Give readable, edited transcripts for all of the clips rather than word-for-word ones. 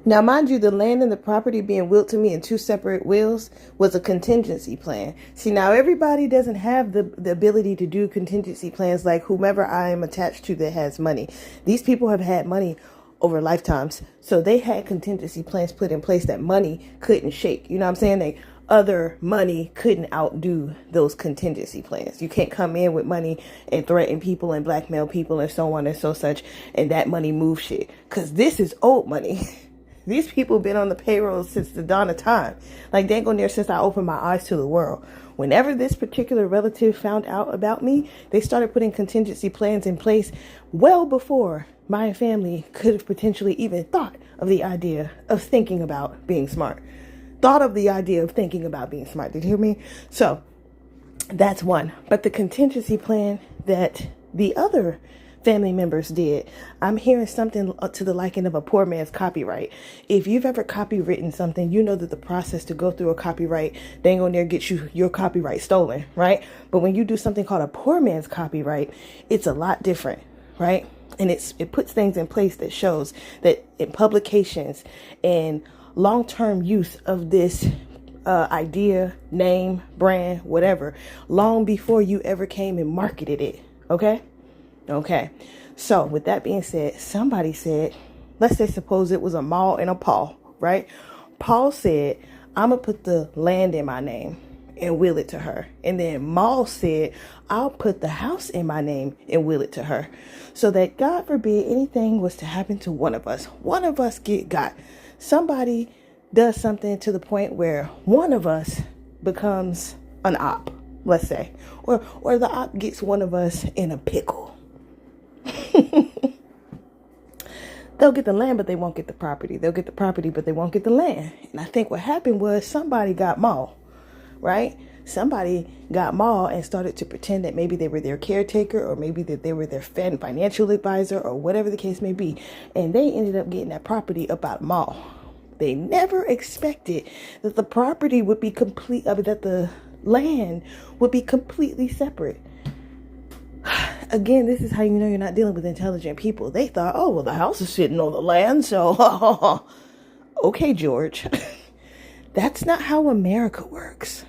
Now, mind you, the land and the property being willed to me in two separate wills was a contingency plan. See, now everybody doesn't have the ability to do contingency plans like whomever I am attached to that has money. These people have had money over lifetimes. So they had contingency plans put in place that money couldn't shake. You know what I'm saying? Other money couldn't outdo those contingency plans. You can't come in with money and threaten people and blackmail people and so on and so such, and that money move shit. Because this is old money. These people been on the payroll since the dawn of time. Like, they go near since I opened my eyes to the world. Whenever this particular relative found out about me, they started putting contingency plans in place well before my family could have potentially even thought of the idea of thinking about being smart. Did you hear me? So that's one. But the contingency plan that the other family members did, I'm hearing something to the liking of a poor man's copyright. If you've ever copywritten something, you know that the process to go through a copyright, they ain't gonna get your copyright stolen, right? But when you do something called a poor man's copyright, it's a lot different, right? And it puts things in place that shows that in publications and long-term use of this idea, name, brand, whatever, long before you ever came and marketed it. Okay. So with that being said, somebody said, let's say suppose it was a Maul and a Paul, right? Paul said, I'm going to put the land in my name and will it to her. And then Maul said, I'll put the house in my name and will it to her. So that God forbid anything was to happen to one of us get got. Somebody does something to the point where one of us becomes an op, let's say, or the op gets one of us in a pickle. They'll get the land, but they won't get the property. They'll get the property, but they won't get the land. And I think what happened was somebody got Maul, right? Somebody got Maul and started to pretend that maybe they were their caretaker or maybe that they were their financial advisor or whatever the case may be. And they ended up getting that property about Maul. They never expected that the property would be complete, that the land would be completely separate. Again, this is how you know you're not dealing with intelligent people. They thought, oh, well, the house is sitting on the land, so okay, George. That's not how America works.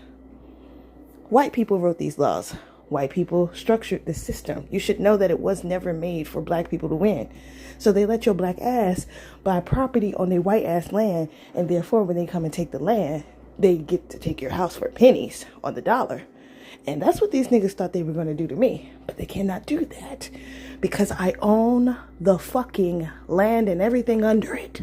White people wrote these laws. White people structured the system. You should know that it was never made for black people to win. So they let your black ass buy property on their white ass land, and therefore when they come and take the land, they get to take your house for pennies on the dollar. And that's what these niggas thought they were going to do to me. But they cannot do that because I own the fucking land and everything under it.